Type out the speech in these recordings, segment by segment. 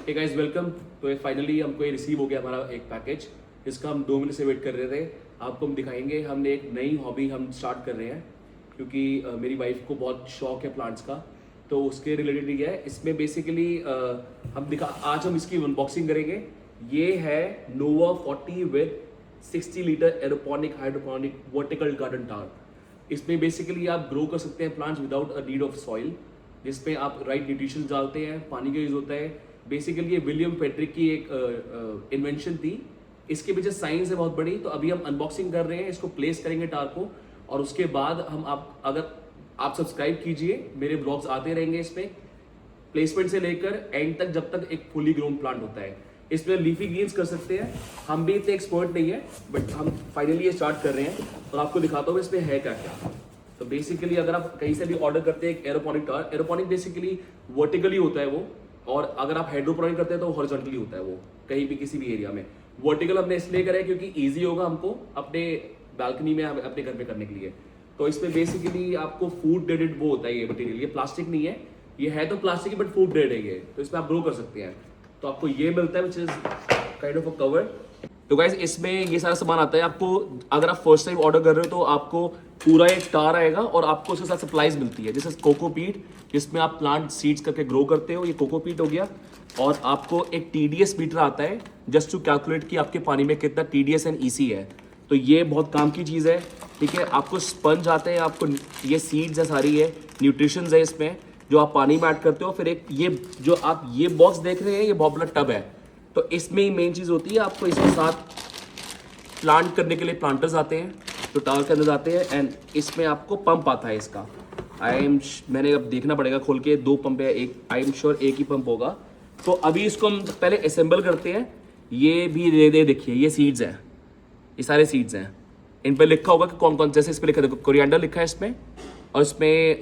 Hey guys welcome. तो ये finally हमको ये रिसीव हो गया हमारा एक पैकेज, इसका हम 2 महीने से वेट कर रहे थे। आपको हम दिखाएंगे। हमने एक नई हॉबी हम स्टार्ट कर रहे हैं क्योंकि मेरी वाइफ को बहुत शौक है प्लांट्स का, तो उसके रिलेटेड ही है। इसमें बेसिकली आज हम इसकी अनबॉक्सिंग करेंगे। ये है Nova 40 with 60 litre aeroponic hydroponic vertical garden tower. इसमें बेसिकली आप ग्रो कर सकते हैं plants without a need of soil, जिसपे आप राइट न्यूट्रिशन डालते हैं, पानी का यूज होता है। बेसिकली ये विलियम पेट्रिक की एक इन्वेंशन थी। इसके पीछे साइंस है बहुत बड़ी। तो अभी हम अनबॉक्सिंग कर रहे हैं, इसको प्लेस करेंगे टार को, और उसके बाद हम अगर आप सब्सक्राइब कीजिए, मेरे ब्लॉग्स आते रहेंगे इसमें प्लेसमेंट से लेकर एंड तक, जब तक एक फुली ग्रोन प्लांट होता है। इसमें लीफी ग्रीन्स कर सकते हैं। हम भी इतने एक्सपर्ट नहीं है, बट हम फाइनली ये स्टार्ट कर रहे हैं और आपको दिखाता हूँ इसमें है क्या क्या। तो बेसिकली अगर आप कहीं से भी ऑर्डर करते हैं एक एरोपोनिक टार, एरोपोनिक बेसिकली वर्टिकली होता है वो, और अगर आप हाइड्रोपोनिक करते हैं तो हॉरिजॉन्टली होता है वो, कहीं भी किसी भी एरिया में। वर्टिकल हमने इसलिए करा है क्योंकि ईजी होगा हमको अपने बालकनी में अपने घर पे करने के लिए। तो इसमें बेसिकली आपको फूड ग्रेडेड वो होता है ये मटेरियल, ये प्लास्टिक नहीं है, ये है तो प्लास्टिक बट फूड ग्रेड है ये। तो इसमें आप ग्रो कर सकते हैं। तो आपको ये मिलता है which is kind of a cover. तो गाइस इसमें ये सारा सामान आता है आपको। अगर आप फर्स्ट टाइम ऑर्डर कर रहे हो तो आपको पूरा एक टार आएगा और आपको उसके साथ सप्लाईज मिलती है, जैसे कोकोपीट जिसमें आप प्लांट सीड्स करके ग्रो करते हो, ये कोकोपीट हो गया। और आपको एक TDS मीटर आता है जस्ट टू कैलकुलेट कि आपके पानी में कितना TDS एंड EC है। तो ये बहुत काम की चीज़ है, ठीक है। आपको स्पंज आते हैं, आपको ये सीड्स है सारी, है न्यूट्रिशंस है इसमें जो आप पानी में ऐड करते हो। फिर एक ये जो आप ये बॉक्स देख रहे हैं, ये बहुत बड़ा टब है। तो इसमें ही मेन चीज़ होती है, आपको इसके साथ प्लांट करने के लिए प्लांटर्स आते हैं जो टावर के अंदर आते हैं, एंड इसमें आपको पंप आता है इसका। मैंने अब देखना पड़ेगा खोल के, 2 पंप है, एक आई एम श्योर एक ही पंप होगा। तो अभी इसको हम पहले असेंबल करते हैं। ये भी दे देखिए, ये सीड्स हैं, ये सारे सीड्स हैं। इन पर लिखा होगा कि कौन कौन, जैसे इस पर लिखा है, कोरिएंडर लिखा है इसमें, और इसमें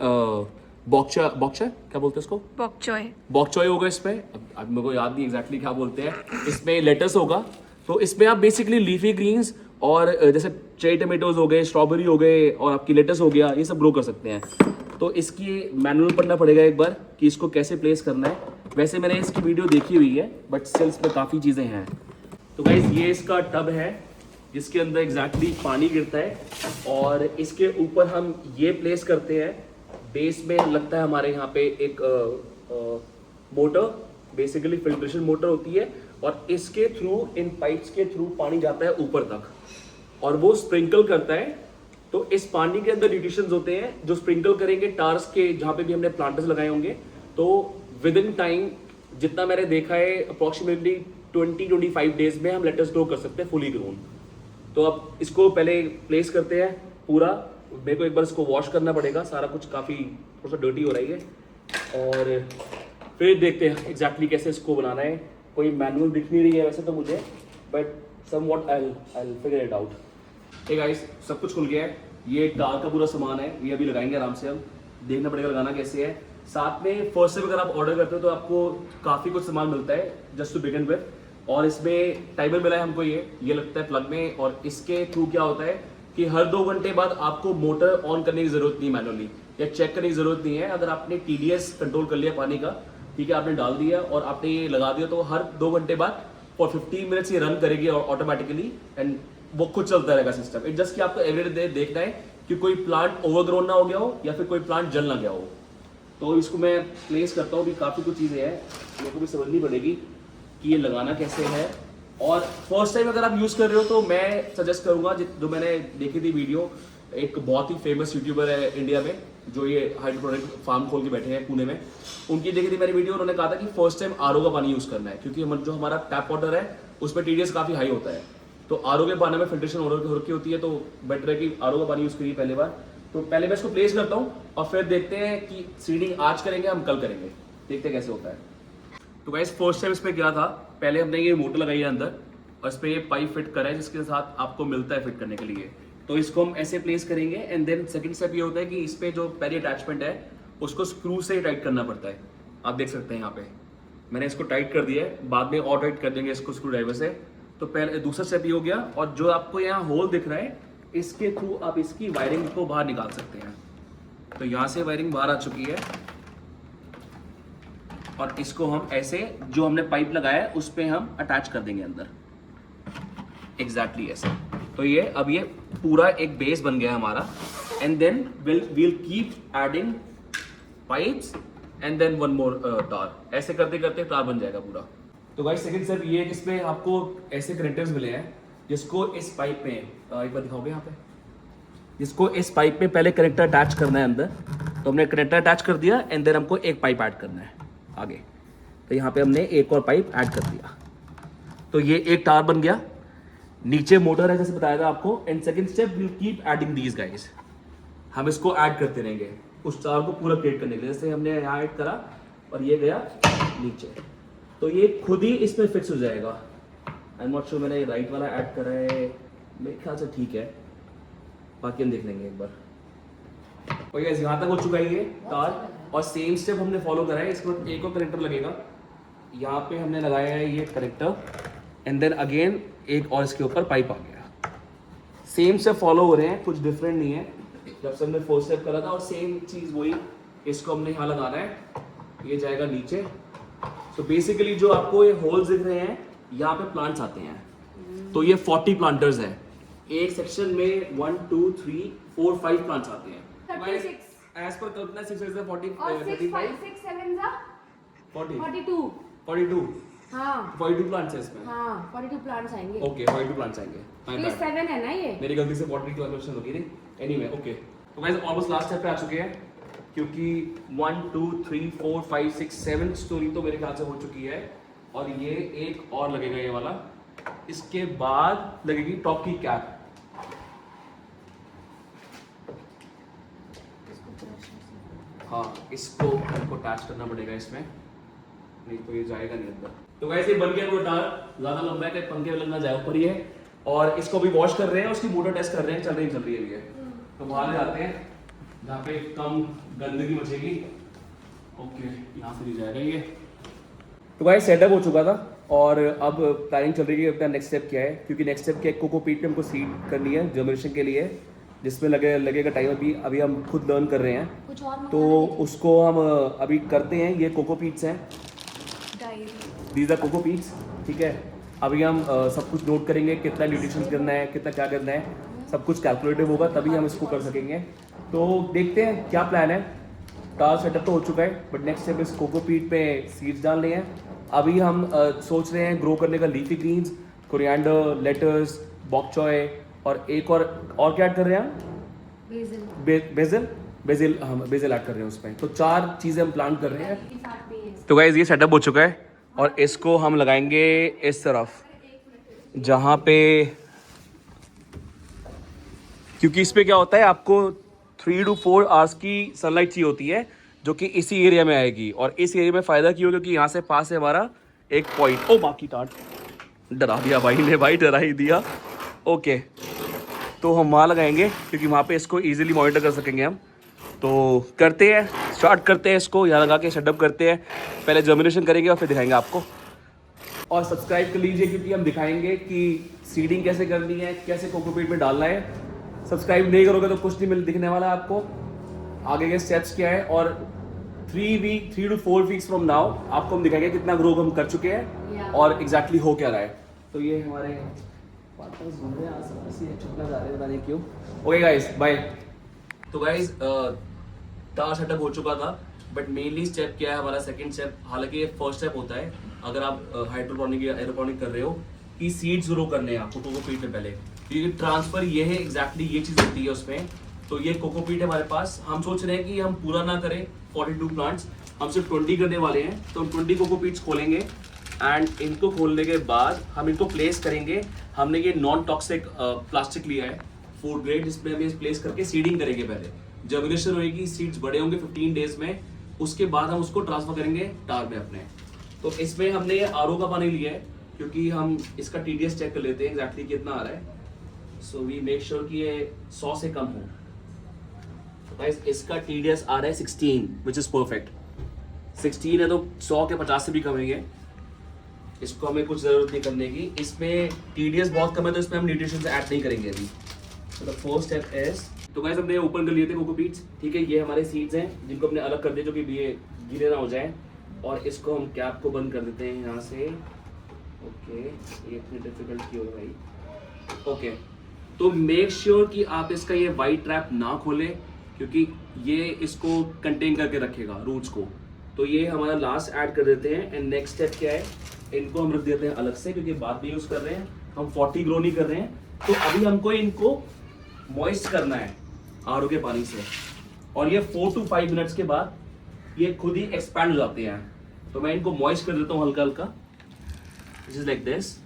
बॉक्चा क्या बोलते हैं उसको, बॉक्चॉय होगा इसमें। अब मेरे को याद नहीं एग्जैक्टली क्या बोलते हैं। इसमें लेटस होगा। तो इसमें आप बेसिकली लीफी ग्रीन्स और जैसे चेरी टमेटोज हो गए, स्ट्रॉबेरी हो गए, और आपकी लेटस हो गया, ये सब ग्रो कर सकते हैं। तो इसकी मैनुअल पढ़ना पड़ेगा एक बार कि इसको कैसे प्लेस करना है। वैसे मैंने इसकी वीडियो देखी हुई है, बट स्टिल इसमें काफ़ी चीज़ें हैं। तो गाइस ये इसका टब है जिसके अंदर एग्जैक्टली पानी गिरता है, और इसके ऊपर हम ये प्लेस करते हैं। बेस में लगता है हमारे यहाँ पे एक मोटर, बेसिकली फिल्ट्रेशन मोटर होती है, और इसके थ्रू, इन पाइप्स के थ्रू पानी जाता है ऊपर तक, और वो स्प्रिंकल करता है। तो इस पानी के अंदर न्यूट्रिशंस होते हैं जो स्प्रिंकल करेंगे टार्स के, जहाँ पे भी हमने प्लांटर्स लगाए होंगे। तो विद इन टाइम, जितना मैंने देखा है, अप्रॉक्सीमेटली 20-25 डेज में हम लेटस ग्रो कर सकते हैं फुली ग्रोन। तो अब इसको पहले प्लेस करते हैं पूरा। मेरे को एक बार इसको वॉश करना पड़ेगा, सारा कुछ काफ़ी थोड़ा सा डर्टी हो रही है, और फिर देखते हैं एग्जैक्टली कैसे इसको बनाना है। कोई मैनुअल दिख नहीं रही है वैसे तो मुझे, but somewhat I figure it out. Hey guys, सब कुछ खुल गया है। ये टार का पूरा सामान है, ये अभी लगाएंगे आराम से। हम देखना पड़ेगा लगाना कैसे है। साथ में फर्स्ट टाइम अगर आप ऑर्डर करते हो तो आपको काफ़ी कुछ सामान मिलता है जस्ट टू बिगिन विद। और इसमें टाइमर मिला है हमको, ये लगता है प्लग में, और इसके थ्रू क्या होता है कि हर 2 घंटे बाद आपको मोटर ऑन करने की जरूरत नहीं, मैनुअली या चेक करने की जरूरत नहीं है। अगर आपने TDS कंट्रोल कर लिया पानी का, ठीक है, आपने डाल दिया और आपने ये लगा दिया, तो हर 2 घंटे बाद फॉर 15 मिनट्स ये रन करेगी ऑटोमेटिकली, एंड वो खुद चलता रहेगा सिस्टम। इट जस्ट कि आपको एवरीडे देखना है कि कोई प्लांट ओवरग्रोन ना हो गया हो या फिर कोई प्लांट जल ना गया हो। तो इसको मैं प्लेस करता हूँ। भी काफ़ी कुछ चीज़ें हैं, मेरे को भी समझनी पड़ेगी कि ये लगाना कैसे है। और फर्स्ट टाइम अगर आप यूज़ कर रहे हो तो मैं सजेस्ट करूँगा, जो मैंने देखी थी वीडियो, एक बहुत ही फेमस यूट्यूबर है इंडिया में जो ये हाइड्रोपोनिक फार्म खोल के बैठे हैं पुणे में, उनकी देखी थी मैंने वीडियो। उन्होंने कहा था कि फर्स्ट टाइम RO का पानी यूज़ करना है, क्योंकि जो हमारा टैप वाटर है उसमें TDS काफ़ी हाई होता है। तो RO के पानी में फिल्ट्रेशन हो रखी होती है, तो बेटर है कि RO का पानी यूज़ करिए पहले बार। तो पहले मैं इसको प्लेस करता हूँ और फिर देखते हैं कि सीडिंग आज करेंगे हम कल करेंगे, देखते हैं कैसे होता है। तो गाइस फर्स्ट टाइम इसमें क्या था, पहले हमने ये मोटर लगाई है अंदर, और इस पर ये पाइप फिट करा है जिसके साथ आपको मिलता है फिट करने के लिए। तो इसको हम ऐसे प्लेस करेंगे, एंड देन सेकंड स्टेप ये होता है कि इस पे जो पहले अटैचमेंट है उसको स्क्रू से टाइट करना पड़ता है। आप देख सकते हैं यहाँ पे मैंने इसको टाइट कर दिया है, बाद में और टाइट कर देंगे इसको स्क्रू ड्राइवर से। तो पहले दूसरा स्टेप ये हो गया, और जो आपको यहाँ होल दिख रहा है इसके थ्रू आप इसकी वायरिंग को बाहर निकाल सकते हैं। तो यहाँ से वायरिंग बाहर आ चुकी है, और इसको हम ऐसे जो हमने पाइप लगाया है उस पर हम अटैच कर देंगे अंदर, एग्जैक्टली ऐसे। तो ये अब ये पूरा एक बेस बन गया हमारा, and then we'll keep adding pipes and then one more तार। ऐसे करते करते तार बन जाएगा पूरा। तो गाइस सेकंड स्टेप ये है कि इसमें आपको ऐसे कनेक्टर्स मिले हैं जिसको इस पाइप में एक बार दिखाओगे यहाँ पे, जिसको इस पाइप में पहले कनेक्टर अटैच करना है अंदर। तो हमने कनेक्टर अटैच कर दिया एंड देन हमको एक पाइप ऐड करना है आगे। तो यहाँ पे हमने एक और पाइप ऐड कर दिया, तो ये एक तार बन गया। नीचे मोटर है जैसे बताया था आपको। And second step will keep adding these guys, हम इसको ऐड करते रहेंगे उस तार को पूरा क्रिएट करने के लिए। जैसे हमने यहाँ ऐड करा और ये गया नीचे, तो ये खुद ही इसमें फिक्स हो जाएगा। आई एम नॉट श्योर मैंने राइट वाला ऐड करा है, मेरे ख्याल से ठीक है, बाकी हम देख लेंगे एक बार। और गाइस यहाँ तक हो चुका है ये तार, और सेम स्टेप हमने फॉलो करा है। इसके बाद एक और कनेक्टर लगेगा, यहाँ पे हमने लगाया है ये कनेक्टर, एंड देन अगेन एक और इसके ऊपर पाइप आ गया। सेम स्टेप फॉलो हो रहे हैं, कुछ डिफरेंट नहीं है जब से हमने फोर्थ स्टेप करा था, और सेम चीज़ वही। इसको हमने यहाँ लगाना है, ये जाएगा नीचे। तो बेसिकली जो आपको ये होल्स दिख रहे हैं यहाँ पे प्लांट्स आते हैं। तो ये 40 प्लांटर्स हैं एक सेक्शन में, 1 2 3 4 5 प्लांट्स आते हैं। 36 एज पर कल्पना 6 is 40 और 6 5 6 7 जा 40 42 42 हाँ 42 प्लांट्स है इसमें। हाँ 42 प्लांट्स आएंगे। ओके 42 प्लांट्स आएंगे। My ये bad. 7 है ना ये। मेरी गलती से 40 क्वेश्चन होगी नहीं। एनीवे ओके, तो गाइस ऑलमोस्ट लास्ट स्टेप पे आ चुके हैं, क्योंकि 1 2 3 4 5 6 7 स्टोरी तो मेरे ख्याल से हो चुकी है, और ये एक और लगेगा ये वाला। इसके बाद लगेगी टॉप की कैप। हाँ इसको हमको अटैच करना पड़ेगा इसमें, नहीं तो ये जाएगा नहीं अंदर। तो वैसे बन गया वो तार, ज्यादा लंबा है कि पंखे में लगना जाए ऊपर ही है। और इसको भी वॉश कर रहे हैं, उसकी मोटर टेस्ट कर रहे हैं, चल रही है ये। तो बाहर ले जाते हैं जहाँ पे कम गंदगी बचेगी। ओके यहाँ से नहीं जाएगा ये। तो गाइस सेटअप हो चुका था, और अब प्लानिंग चल रही है अपना नेक्स्ट स्टेप क्या है, क्योंकि नेक्स्ट स्टेप क्या है, कोकोपीट पे हमको सीड करनी है जर्मिनेशन के लिए, जिसमें लगेगा टाइम। अभी हम खुद लर्न कर रहे हैं, कुछ और तो उसको हम अभी करते हैं। ये कोकोपीट्स हैं, दीज आर कोकोपीट्स, ठीक है। अभी हम सब कुछ नोट करेंगे, कितना न्यूट्रिशन करना है, कितना क्या करना है, सब कुछ कैलकुलेटिव होगा, तभी हम इसको कर सकेंगे। तो देखते हैं क्या प्लान है। तार सेटअप तो हो चुका है, बट नेक्स्ट स्टेप इस कोकोपीट पे सीड्स डालने हैं। अभी हम सोच रहे हैं ग्रो करने का लीफी ग्रीन्स, कोरिएंडर, लेटर्स, बॉक चॉय, और एक और क्या ऐड कर रहे हैं हम? बेसिल हम बेसिल ऐड कर रहे हैं उसमें। तो 4 चीज़ें हम प्लान कर रहे हैं। तो गाइस ये सेटअप हो चुका है, और इसको हम लगाएंगे इस तरफ, जहाँ पे, क्योंकि इस पे क्या होता है, आपको 3 to 4 आवर्स की सनलाइट चाहिए होती है, जो कि इसी एरिया में आएगी। और इस एरिया में फ़ायदा क्यों, क्योंकि यहाँ से पास है हमारा एक पॉइंट। ओ बाकी टाट डरा दिया भाई ने, भाई डरा ही दिया। ओके तो हम वहाँ लगाएंगे, क्योंकि वहाँ पे इसको इजीली मॉनिटर कर सकेंगे हम। तो करते हैं, स्टार्ट करते हैं, इसको यहाँ लगा के सेटअप करते हैं। पहले जर्मिनेशन करेंगे और फिर दिखाएंगे आपको। और सब्सक्राइब कर लीजिए, क्योंकि हम दिखाएंगे कि सीडिंग कैसे करनी है, कैसे कोकोपीट में डालना है। सब्सक्राइब नहीं करोगे तो कुछ नहीं दिखने वाला है आपको। आगे के स्टेप्स क्या है, और 3 to 4 वीक्स फ्रॉम नाउ आपको हम दिखाएंगे कितना ग्रो हम कर चुके हैं और एग्जैक्टली हो क्या रहा है। तो ये हमारे पार्टनर्स घूम रहे हैं आस-पास ही, छुपना जा रहे हैं, पता नहीं क्यों। Okay guys bye. तो गाइस तार सेटअप हो चुका था, बट मेनली स्टेप क्या है हमारा, सेकंड स्टेप, हालांकि ये फर्स्ट स्टेप होता है अगर आप हाइड्रोपोनिक या एरोपोनिक कर रहे हो, कि सीड्स ग्रो करने हैं आपको कोकोपीट में पहले। क्योंकि ट्रांसफर ये है, एग्जैक्टली ये चीज़ होती है उसमें। तो ये कोकोपीट है हमारे पास। हम सोच रहे हैं कि हम पूरा ना करें 42 प्लांट्स, हम सिर्फ 20 करने वाले हैं। तो हम 20 कोकोपीट्स खोलेंगे, एंड इनको खोलने के बाद हम इनको प्लेस करेंगे। हमने ये नॉन टॉक्सिक प्लास्टिक लिया है, फूड ग्रेड, जिसमें हम प्लेस करके सीडिंग करेंगे। पहले जर्मिनेशन होगी, सीड्स बड़े होंगे 15 डेज में, उसके बाद हम उसको ट्रांसफर करेंगे टार में अपने। तो इसमें हमने आरओ का पानी लिया है, क्योंकि हम इसका TDS चेक कर लेते हैं एग्जैक्टली कितना आ रहा है। सो वी मेक श्योर कि ये 100 से कम हो। गाइस इसका TDS आ रहा है 16, विच इज परफेक्ट। 16 है तो 100 के 50 से भी कम है ये। इसको हमें कुछ जरूरत नहीं करने की। इसमें TDS बहुत कम है, तो इसमें हम न्यूट्रिशन ऐड नहीं करेंगे अभी। तो द फर्स्ट स्टेप इज, तो गाइस हमने ओपन कर लिए थे कोकोपीट्स, ठीक है। ये हमारे सीड्स हैं जिनको हमने अलग कर दिया, जो कि ये गीले ना हो जाए। और इसको हम कैप को बंद कर देते हैं यहाँ से। ओके, ये इतनी डिफिकल्ट क्यों है भाई। ओके, तो मेक श्योर कि आप इसका ये वाइट ट्रैप ना खोलें, क्योंकि ये इसको कंटेन करके रखेगा रूट्स को। तो ये हमारा लास्ट ऐड कर देते हैं। एंड नेक्स्ट स्टेप क्या है, इनको हम रख देते हैं अलग से, क्योंकि बाद में यूज़ कर रहे हैं हम, 40 ग्रो नहीं कर रहे हैं। तो अभी हमको इनको मॉइस्ट करना है आरओ के पानी से, और ये 4 to 5 मिनट्स के बाद ये खुद ही एक्सपैंड हो जाते हैं। तो मैं इनको मॉइस्ट कर देता हूँ हल्का हल्का, दिस इज लाइक दिस।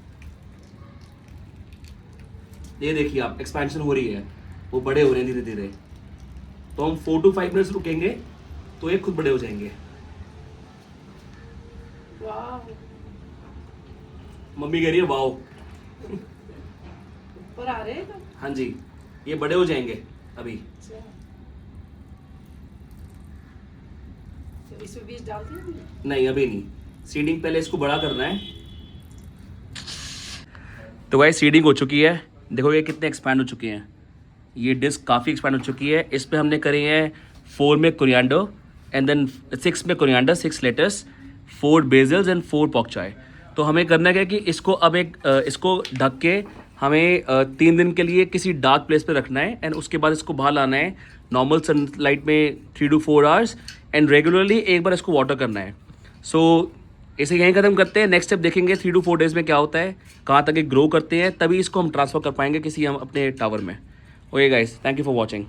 ये देखिए आप, एक्सपेंशन हो रही है, वो बड़े हो रहे हैं धीरे धीरे। तो हम 4 to 5 मिनट्स रुकेंगे तो ये खुद बड़े हो जाएंगे। वाह, मम्मी कह रही है वाओ। ऊपर आ रहे हैं तो। हाँ जी, ये बड़े हो जाएंगे अभी। अच्छा, तो इसमें बीज डाल दिए? नहीं अभी नहीं, सीडिंग पहले इसको बड़ा करना है। तो गाइस सीडिंग हो चुकी है, देखो ये कितने एक्सपैंड हो चुके हैं। ये डिस्क काफ़ी एक्सपैंड हो चुकी है। इस पे हमने करे हैं 4 में कोरिएंडर, एंड देन 6 में coriander, 6 lettuce, 4 basils and 4 pak choi. तो हमें करना क्या है कि इसको अब इसको ढक के हमें 3 दिन के लिए किसी डार्क प्लेस पे रखना है, एंड उसके बाद इसको बाहर लाना है नॉर्मल सनलाइट में 3 to 4 आवर्स, एंड रेगुलरली एक बार इसको वाटर करना है। सो इसे यहीं ख़त्म करते हैं। नेक्स्ट स्टेप देखेंगे 3 to 4 डेज़ में क्या होता है, कहाँ तक ये ग्रो करते हैं, तभी इसको हम ट्रांसफ़र कर पाएंगे किसी हम अपने टावर में। Okay guys, thank you for watching.